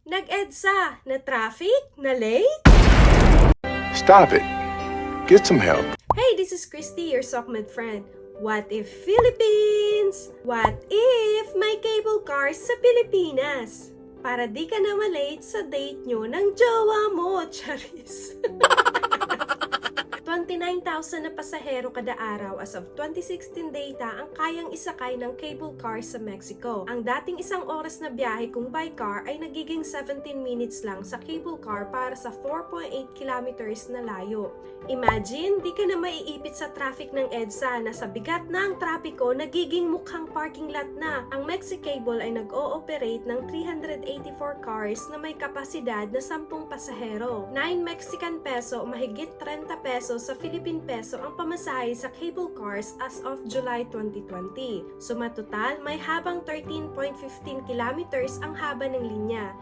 Nag-EDSA na traffic, na late? Stop it. Get some help. Hey, this is Christy, your SOCMED friend. What if Philippines? What if may cable cars sa Pilipinas? Para di ka na malate sa date nyo ng jowa mo, Charis. 29,000 na pasahero kada araw as of 2016 data ang kayang isakay ng cable car sa Mexico. Ang dating isang oras na biyahe kung by car ay nagiging 17 minutes lang sa cable car para sa 4.8 kilometers na layo. Imagine, di ka na maiipit sa traffic ng EDSA na sa bigat na ang trapiko nagiging mukhang parking lot na. Ang Mexicable ay nag-ooperate ng 384 cars na may kapasidad na 10 pasahero. 9 Mexican peso o mahigit 30 pesos sa Philippine peso ang pamasahe sa cable cars as of July 2020. Sumatotal, may habang 13.15 kilometers ang haba ng linya.